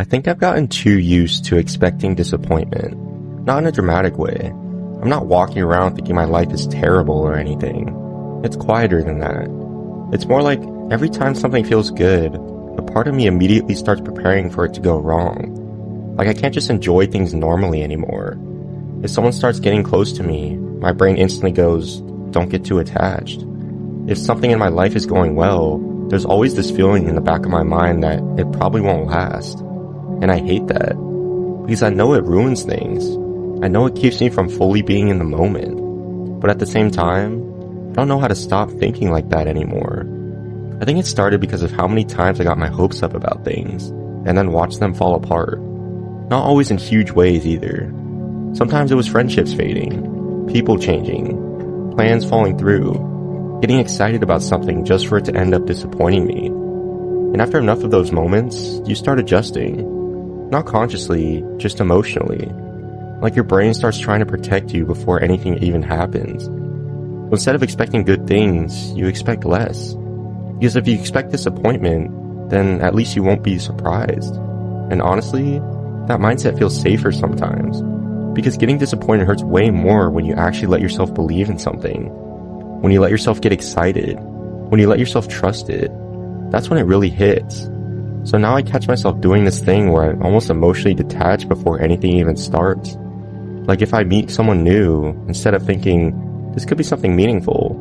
I think I've gotten too used to expecting disappointment. Not in a dramatic way. I'm not walking around thinking my life is terrible or anything. It's quieter than that. It's more like every time something feels good, a part of me immediately starts preparing for it to go wrong. Like I can't just enjoy things normally anymore. If someone starts getting close to me, my brain instantly goes, don't get too attached. If something in my life is going well, there's always this feeling in the back of my mind that it probably won't last. And I hate that. Because I know it ruins things. I know it keeps me from fully being in the moment. But at the same time, I don't know how to stop thinking like that anymore. I think it started because of how many times I got my hopes up about things, and then watched them fall apart. Not always in huge ways either. Sometimes it was friendships fading, people changing, plans falling through, getting excited about something just for it to end up disappointing me. And after enough of those moments, you start adjusting. Not consciously, just emotionally. Like your brain starts trying to protect you before anything even happens. So instead of expecting good things, you expect less. Because if you expect disappointment, then at least you won't be surprised. And honestly, that mindset feels safer sometimes. Because getting disappointed hurts way more when you actually let yourself believe in something. When you let yourself get excited. When you let yourself trust it. That's when it really hits. So now I catch myself doing this thing where I'm almost emotionally detached before anything even starts. Like if I meet someone new, instead of thinking, this could be something meaningful,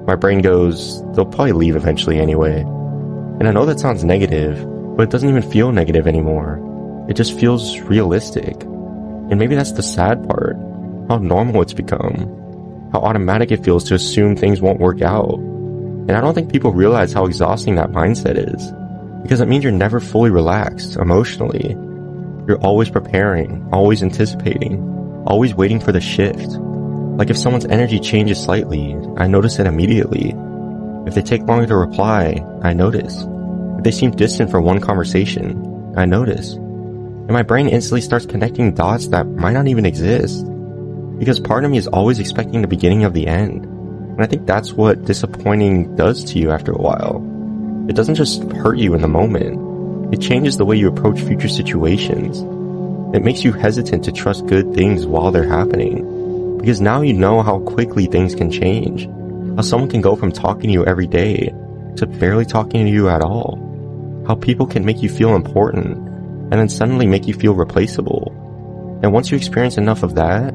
my brain goes, they'll probably leave eventually anyway. And I know that sounds negative, but it doesn't even feel negative anymore. It just feels realistic. And maybe that's the sad part, how normal it's become, how automatic it feels to assume things won't work out. And I don't think people realize how exhausting that mindset is. Because it means you're never fully relaxed emotionally. You're always preparing, always anticipating, always waiting for the shift. Like if someone's energy changes slightly, I notice it immediately. If they take longer to reply, I notice. If they seem distant for one conversation, I notice. And my brain instantly starts connecting dots that might not even exist. Because part of me is always expecting the beginning of the end. And I think that's what disappointing does to you after a while. It doesn't just hurt you in the moment. It changes the way you approach future situations. It makes you hesitant to trust good things while they're happening. Because now you know how quickly things can change. How someone can go from talking to you every day to barely talking to you at all. How people can make you feel important and then suddenly make you feel replaceable. And once you experience enough of that,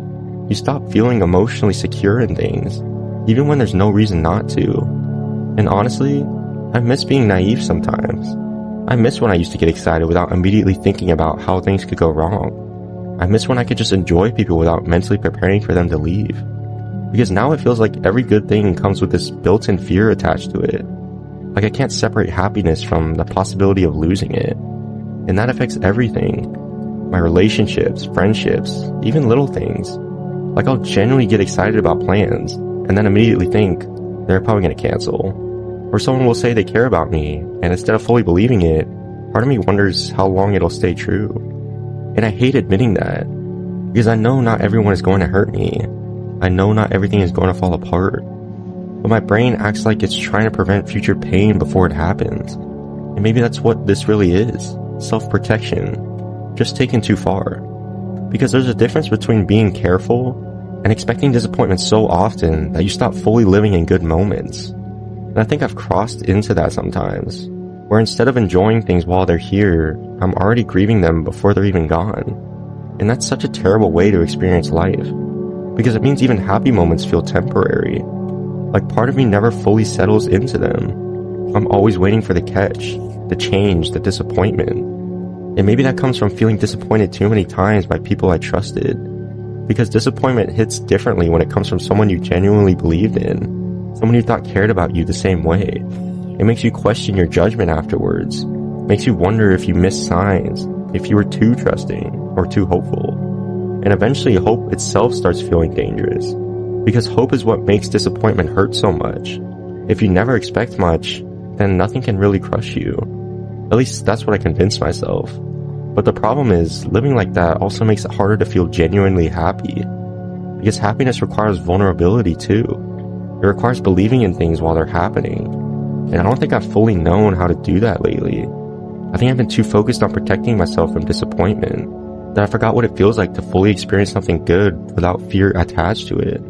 you stop feeling emotionally secure in things, even when there's no reason not to. And honestly, I miss being naive sometimes. I miss when I used to get excited without immediately thinking about how things could go wrong. I miss when I could just enjoy people without mentally preparing for them to leave. Because now it feels like every good thing comes with this built-in fear attached to it. Like I can't separate happiness from the possibility of losing it. And that affects everything. My relationships, friendships, even little things. Like I'll genuinely get excited about plans and then immediately think they're probably going to cancel. Or someone will say they care about me, and instead of fully believing it, part of me wonders how long it'll stay true. And I hate admitting that, because I know not everyone is going to hurt me. I know not everything is going to fall apart. But my brain acts like it's trying to prevent future pain before it happens. And maybe that's what this really is. Self-protection. Just taken too far. Because there's a difference between being careful and expecting disappointment so often that you stop fully living in good moments. And I think I've crossed into that sometimes, where instead of enjoying things while they're here, I'm already grieving them before they're even gone. And that's such a terrible way to experience life, because it means even happy moments feel temporary. Like part of me never fully settles into them. I'm always waiting for the catch, the change, the disappointment. And maybe that comes from feeling disappointed too many times by people I trusted. Because disappointment hits differently when it comes from someone you genuinely believed in. Someone you thought cared about you the same way. It makes you question your judgment afterwards. Makes you wonder if you missed signs, if you were too trusting or too hopeful. And eventually hope itself starts feeling dangerous. Because hope is what makes disappointment hurt so much. If you never expect much, then nothing can really crush you. At least that's what I convinced myself. But the problem is, living like that also makes it harder to feel genuinely happy. Because happiness requires vulnerability too. It requires believing in things while they're happening. And I don't think I've fully known how to do that lately. I think I've been too focused on protecting myself from disappointment that I forgot what it feels like to fully experience something good without fear attached to it.